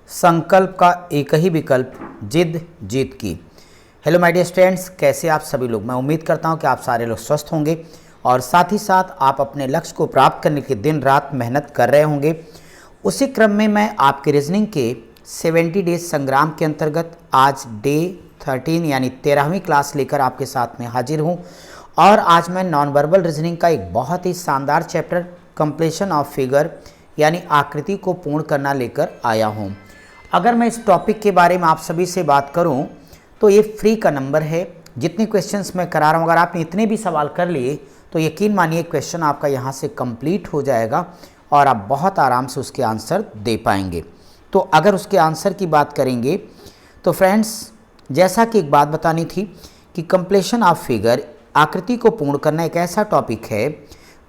संकल्प का एक ही विकल्प, जिद जीत की। हेलो माय डियर स्टूडेंट्स, कैसे आप सभी लोग। मैं उम्मीद करता हूं कि आप सारे लोग स्वस्थ होंगे और साथ ही साथ आप अपने लक्ष्य को प्राप्त करने के दिन रात मेहनत कर रहे होंगे। उसी क्रम में मैं आपके रीजनिंग के 70 डेज संग्राम के अंतर्गत आज डे 13 यानी 13वीं क्लास लेकर आपके साथ में हाजिर हूं। और आज मैं नॉन वर्बल रीजनिंग का एक बहुत ही शानदार चैप्टर कंप्लीशन ऑफ फिगर यानी आकृति को पूर्ण करना लेकर आया हूं। अगर मैं इस टॉपिक के बारे में आप सभी से बात करूं तो ये फ्री का नंबर है। जितने क्वेश्चंस मैं करा रहा हूं, अगर आपने इतने भी सवाल कर लिए तो यकीन मानिए क्वेश्चन आपका यहां से कंप्लीट हो जाएगा और आप बहुत आराम से उसके आंसर दे पाएंगे। तो अगर उसके आंसर की बात करेंगे तो फ्रेंड्स, जैसा कि एक बात बतानी थी कि कंप्लीशन ऑफ फिगर आकृति को पूर्ण करना एक ऐसा टॉपिक है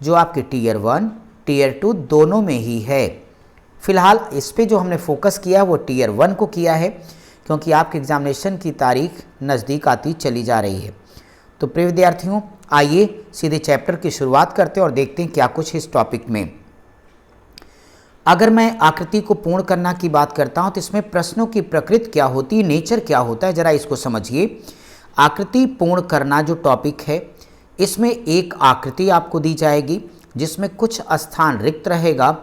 जो आपके टीयर 1 टीयर 2 दोनों में ही है। फिलहाल इस पे जो हमने फोकस किया वो टीयर 1 को किया है, क्योंकि आपके एग्जामिनेशन की तारीख नज़दीक आती चली जा रही है। तो प्रिय विद्यार्थियों, आइए सीधे चैप्टर की शुरुआत करते हैं और देखते हैं क्या कुछ इस टॉपिक में। अगर मैं आकृति को पूर्ण करना की बात करता हूं तो इसमें प्रश्नों की प्रकृति क्या होती है, नेचर क्या होता है, जरा इसको समझिए। आकृति पूर्ण करना जो टॉपिक है, इसमें एक आकृति आपको दी जाएगी जिसमें कुछ स्थान रिक्त रहेगा।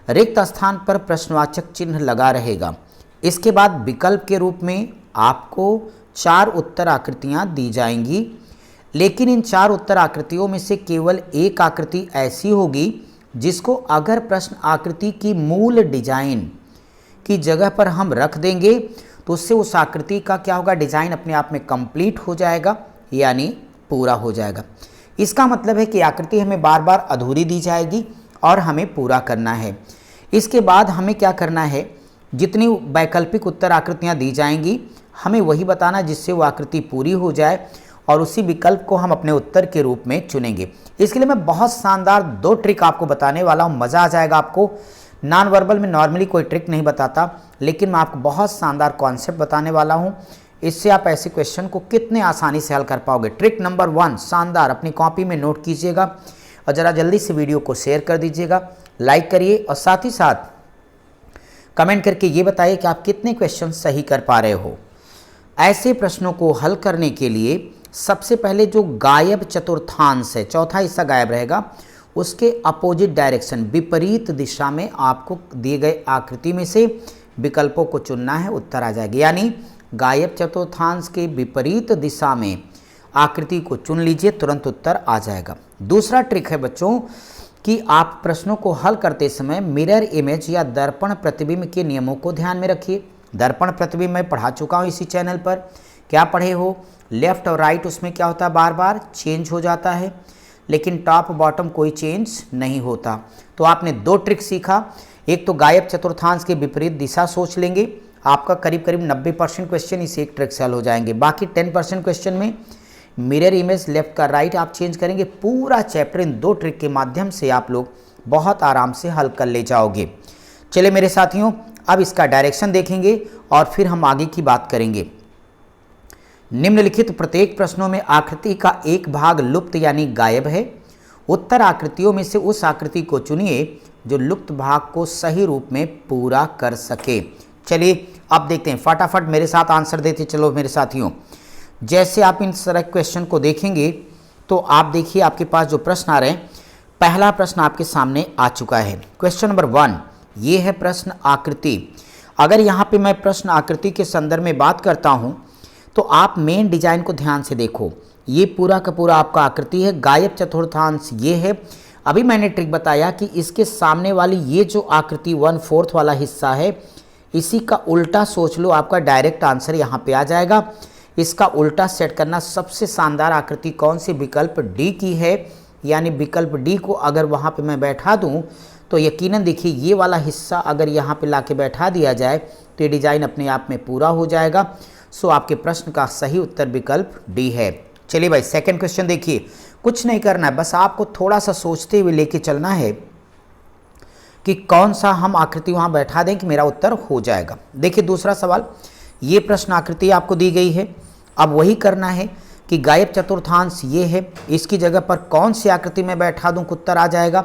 रिक्त स्थान पर प्रश्नवाचक चिन्ह लगा रहेगा। इसके बाद विकल्प के रूप में आपको 4 उत्तर आकृतियां दी जाएंगी, लेकिन इन 4 उत्तर आकृतियों में से केवल एक आकृति ऐसी होगी जिसको अगर प्रश्न आकृति की मूल डिजाइन की जगह पर हम रख देंगे तो उससे उस आकृति का क्या होगा, डिजाइन अपने आप में कंप्लीट हो जाएगा यानी पूरा हो जाएगा। इसका मतलब है कि आकृति हमें बार बार अधूरी दी जाएगी और हमें पूरा करना है। इसके बाद हमें क्या करना है, जितनी वैकल्पिक उत्तर आकृतियां दी जाएंगी हमें वही बताना जिससे वो आकृति पूरी हो जाए और उसी विकल्प को हम अपने उत्तर के रूप में चुनेंगे। इसके लिए मैं बहुत शानदार 2 ट्रिक आपको बताने वाला हूं, मज़ा आ जाएगा आपको। नॉन वर्बल में नॉर्मली कोई ट्रिक नहीं बताता, लेकिन मैं आपको बहुत शानदार कॉन्सेप्ट बताने वाला हूं। इससे आप ऐसे क्वेश्चन को कितने आसानी से हल कर पाओगे। ट्रिक नंबर 1 शानदार, अपनी कॉपी में नोट कीजिएगा और ज़रा जल्दी से वीडियो को शेयर कर दीजिएगा, लाइक करिए और साथ ही साथ कमेंट करके ये बताइए कि आप कितने क्वेश्चन सही कर पा रहे हो। ऐसे प्रश्नों को हल करने के लिए सबसे पहले जो गायब चतुर्थांश है, चौथा हिस्सा गायब रहेगा, उसके अपोजिट डायरेक्शन विपरीत दिशा में आपको दिए गए आकृति में से विकल्पों को चुनना है, उत्तर आ जाएगा। यानी गायब चतुर्थांश के विपरीत दिशा में आकृति को चुन लीजिए, तुरंत उत्तर आ जाएगा। दूसरा ट्रिक है बच्चों कि आप प्रश्नों को हल करते समय मिरर इमेज या दर्पण प्रतिबिंब के नियमों को ध्यान में रखिए। दर्पण प्रतिबिंब मैं पढ़ा चुका हूँ इसी चैनल पर, क्या पढ़े हो। लेफ्ट और राइट उसमें क्या होता है, बार बार चेंज हो जाता है, लेकिन टॉप बॉटम कोई चेंज नहीं होता। तो आपने 2 ट्रिक सीखा। एक तो गायब चतुर्थांश के विपरीत दिशा सोच लेंगे, आपका करीब करीब 90% क्वेश्चन इस एक ट्रिक से हल हो जाएंगे। बाकी 10% क्वेश्चन में मिरर इमेज लेफ्ट का राइट आप चेंज करेंगे। पूरा चैप्टर इन 2 ट्रिक के माध्यम से आप लोग बहुत आराम से हल कर ले जाओगे। चलिए मेरे साथियों, अब इसका डायरेक्शन देखेंगे और फिर हम आगे की बात करेंगे। निम्नलिखित प्रत्येक प्रश्नों में आकृति का एक भाग लुप्त यानी गायब है। उत्तर आकृतियों में से उस आकृति को चुनिए जो लुप्त भाग को सही रूप में पूरा कर सके। चलिए अब देखते हैं, फटाफट मेरे साथ आंसर देते चलो मेरे साथियों। जैसे आप इन सारे क्वेश्चन को देखेंगे तो आप देखिए आपके पास जो प्रश्न आ रहे हैं, पहला प्रश्न आपके सामने आ चुका है। क्वेश्चन नंबर 1 ये है प्रश्न आकृति। अगर यहाँ पे मैं प्रश्न आकृति के संदर्भ में बात करता हूँ तो आप मेन डिजाइन को ध्यान से देखो। ये पूरा का पूरा आपका आकृति है, गायब चतुर्थांश ये है। अभी मैंने ट्रिक बताया कि इसके सामने वाली ये जो आकृति 1/4 वाला हिस्सा है, इसी का उल्टा सोच लो, आपका डायरेक्ट आंसर यहाँ पे आ जाएगा। इसका उल्टा सेट करना सबसे शानदार आकृति कौन सी, विकल्प डी की है। यानी विकल्प डी को अगर वहाँ पे मैं बैठा दूँ तो यकीनन देखिए ये वाला हिस्सा अगर यहाँ पे लाके बैठा दिया जाए तो ये डिजाइन अपने आप में पूरा हो जाएगा। सो आपके प्रश्न का सही उत्तर विकल्प डी है। चलिए भाई सेकंड क्वेश्चन देखिए। कुछ नहीं करना है, बस आपको थोड़ा सा सोचते हुए लेके चलना है कि कौन सा हम आकृति वहाँ बैठा दें कि मेरा उत्तर हो जाएगा। देखिए दूसरा सवाल, ये प्रश्न आकृति आपको दी गई है। अब वही करना है कि गायब चतुर्थांश ये है, इसकी जगह पर कौन सी आकृति में बैठा दूं कि उत्तर आ जाएगा।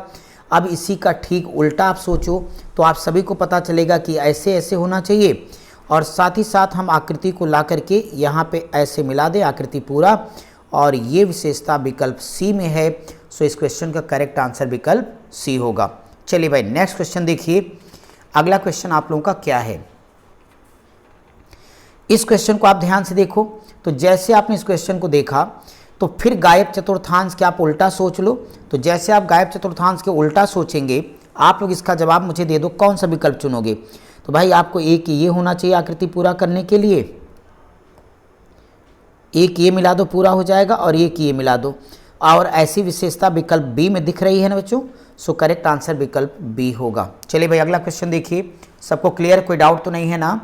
अब इसी का ठीक उल्टा आप सोचो तो आप सभी को पता चलेगा कि ऐसे ऐसे होना चाहिए, और साथ ही साथ हम आकृति को ला करके यहाँ पे ऐसे मिला दें आकृति पूरा, और ये विशेषता विकल्प सी में है। सो इस क्वेश्चन का करेक्ट आंसर विकल्प सी होगा। चलिए भाई नेक्स्ट क्वेश्चन देखिए। अगला क्वेश्चन आप लोगों का क्या है, इस क्वेश्चन को आप ध्यान से देखो। तो जैसे आपने इस क्वेश्चन को देखा तो फिर गायब चतुर्थांश के आप उल्टा सोच लो। तो जैसे आप गायब चतुर्थांश के उल्टा सोचेंगे, आप लोग इसका जवाब मुझे दे दो, कौन सा विकल्प चुनोगे। तो भाई आपको एक ये होना चाहिए आकृति पूरा करने के लिए, एक ये मिला दो पूरा हो जाएगा, और एक ये मिला दो, और ऐसी विशेषता विकल्प बी में दिख रही है ना बच्चों। सो करेक्ट आंसर विकल्प बी होगा। चलिए भाई अगला क्वेश्चन देखिए, सबको क्लियर, कोई डाउट तो नहीं है ना।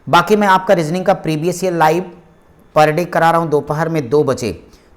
बाकी मैं आपका रीजनिंग का previous year live per day करा रहा हूँ दोपहर में 2 बजे,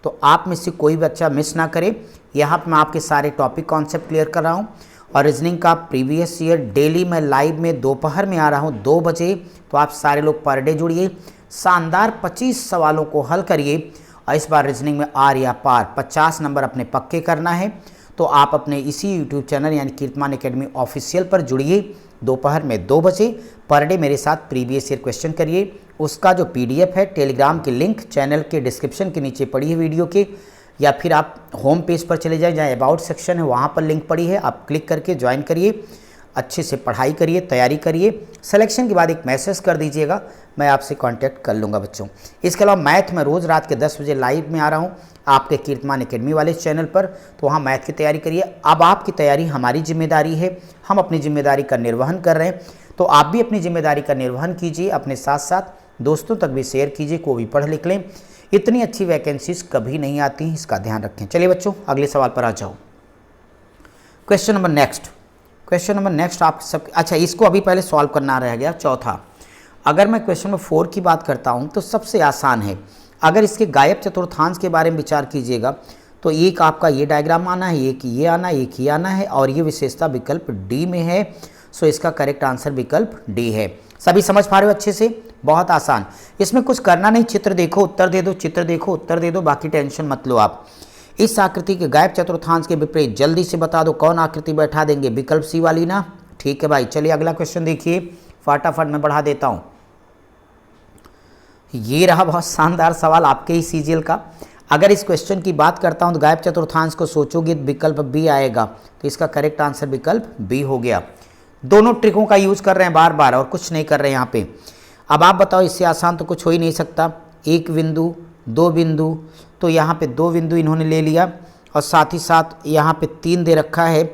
तो आप में से कोई बच्चा मिस ना करे। यहाँ पर मैं आपके सारे टॉपिक कॉन्सेप्ट क्लियर कर रहा हूँ, और रीजनिंग का प्रीवियस ईयर डेली मैं लाइव में दोपहर में आ रहा हूँ 2 बजे। तो आप सारे लोग पर डे जुड़िए, शानदार 25 सवालों को हल करिए, और इस बार रीजनिंग में आर या पार 50 नंबर अपने पक्के करना है। तो आप अपने इसी यूट्यूब चैनल यानी कीर्तिमान एकेडमी ऑफिशियल पर जुड़िए, दोपहर में 2 बजे पर डे मेरे साथ प्रीवियस ईयर क्वेश्चन करिए। उसका जो PDF है, टेलीग्राम की लिंक चैनल के डिस्क्रिप्शन के नीचे पड़ी है वीडियो के, या फिर आप होम पेज पर चले जाएं, जहाँ अबाउट सेक्शन है वहाँ पर लिंक पड़ी है, आप क्लिक करके ज्वाइन करिए, अच्छे से पढ़ाई करिए, तैयारी करिए। सिलेक्शन के बाद एक मैसेज कर दीजिएगा, मैं आपसे कांटेक्ट कर लूँगा बच्चों। इसके अलावा मैथ में रोज़ रात के 10 बजे लाइव में आ रहा हूँ आपके कीर्तिमान एकेडमी वाले चैनल पर, तो वहाँ मैथ की तैयारी करिए। अब आपकी तैयारी हमारी जिम्मेदारी है, हम अपनी जिम्मेदारी का निर्वहन कर रहे हैं, तो आप भी अपनी जिम्मेदारी का निर्वहन कीजिए, अपने साथ साथ दोस्तों तक भी शेयर कीजिए, को भी पढ़ लिख लें। इतनी अच्छी वैकेंसीज कभी नहीं आती, इसका ध्यान रखें। चलिए बच्चों अगले सवाल पर आ जाओ। क्वेश्चन नंबर नेक्स्ट आप सब, अच्छा इसको अभी पहले सॉल्व करना रह गया, चौथा। अगर मैं क्वेश्चन नंबर 4 की बात करता हूं तो सबसे आसान है। अगर इसके गायब चतुर्थांश के बारे में विचार कीजिएगा तो एक आपका ये डायग्राम आना है, एक ये आना है, एक ये आना है, और ये विशेषता विकल्प डी में है। सो इसका करेक्ट आंसर विकल्प डी है। सभी समझ पा रहे हो अच्छे से, बहुत आसान। इसमें कुछ करना नहीं, चित्र देखो उत्तर दे दो, चित्र देखो उत्तर दे दो, बाकी टेंशन मत लो आप। इस आकृति के गायब चतुर्थांश के विपरीत जल्दी से बता दो कौन आकृति बैठा देंगे, विकल्प सी वाली ना। ठीक है भाई, चलिए अगला क्वेश्चन देखिए, फटाफट मैं बढ़ा देता हूं। ये रहा बहुत शानदार सवाल आपके ही सीजीएल का। अगर इस क्वेश्चन की बात करता हूं तो गायब चतुर्थांश को सोचोगे विकल्प बी आएगा, तो इसका करेक्ट आंसर विकल्प बी हो गया। दोनों ट्रिकों का यूज कर रहे हैं बार बार, और कुछ नहीं कर रहे हैं यहाँ पे। अब आप बताओ, इससे आसान तो कुछ हो ही नहीं सकता। एक बिंदु, 2 बिंदु, तो यहाँ पे 2 बिंदु इन्होंने ले लिया, और साथ ही साथ यहाँ पे 3 दे रखा है।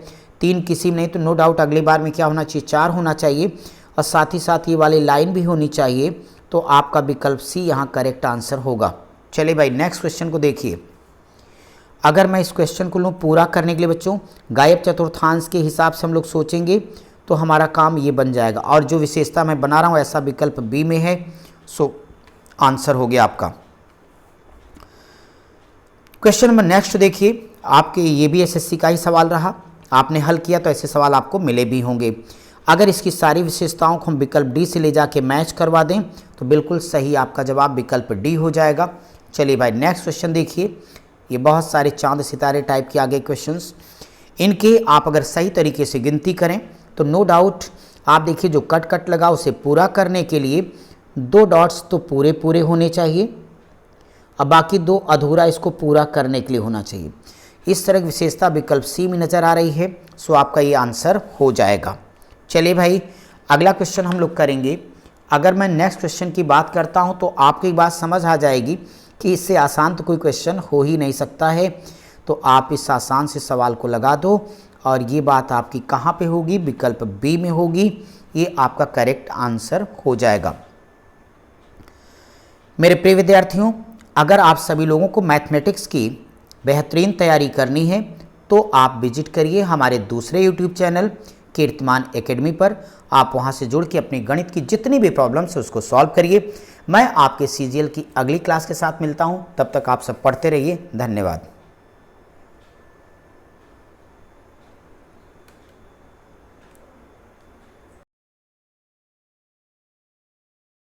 3 किसी में नहीं, तो नो डाउट अगली बार में क्या होना चाहिए, 4 होना चाहिए, और साथ ही साथ ये वाली लाइन भी होनी चाहिए। तो आपका विकल्प सी यहाँ करेक्ट आंसर होगा। चलिए भाई नेक्स्ट क्वेश्चन को देखिए। अगर मैं इस क्वेश्चन को लूँ पूरा करने के लिए बच्चों, गायब चतुर्थांश के हिसाब से हम लोग सोचेंगे तो हमारा काम ये बन जाएगा, और जो विशेषता मैं बना रहा हूँ ऐसा विकल्प बी में है। सो आंसर हो गया आपका। क्वेश्चन नंबर नेक्स्ट देखिए, आपके ये भी एसएससी का ही सवाल रहा, आपने हल किया तो ऐसे सवाल आपको मिले भी होंगे। अगर इसकी सारी विशेषताओं को हम विकल्प डी से ले जाके मैच करवा दें तो बिल्कुल सही आपका जवाब विकल्प डी हो जाएगा। चलिए भाई नेक्स्ट क्वेश्चन देखिए। ये बहुत सारे चांद सितारे टाइप के आगे क्वेश्चंस, इनके आप अगर सही तरीके से गिनती करें तो नो डाउट आप देखिए जो कट कट लगा उसे पूरा करने के लिए 2 डॉट्स तो पूरे पूरे होने चाहिए, अब बाकी 2 अधूरा इसको पूरा करने के लिए होना चाहिए। इस तरह की विशेषता विकल्प सी में नज़र आ रही है। सो आपका ये आंसर हो जाएगा। चलिए भाई अगला क्वेश्चन हम लोग करेंगे। अगर मैं नेक्स्ट क्वेश्चन की बात करता हूं तो आपको एक बात समझ आ जाएगी कि इससे आसान तो कोई क्वेश्चन हो ही नहीं सकता है। तो आप इस आसान से सवाल को लगा दो, और ये बात आपकी कहाँ पे होगी, विकल्प बी में होगी। ये आपका करेक्ट आंसर हो जाएगा। मेरे प्रिय विद्यार्थियों, अगर आप सभी लोगों को मैथमेटिक्स की बेहतरीन तैयारी करनी है तो आप विजिट करिए हमारे दूसरे यूट्यूब चैनल कीर्तिमान एकेडमी पर। आप वहां से जुड़ के अपनी गणित की जितनी भी प्रॉब्लम्स है उसको सॉल्व करिए। मैं आपके सीजीएल की अगली क्लास के साथ मिलता हूं, तब तक आप सब पढ़ते रहिए। धन्यवाद।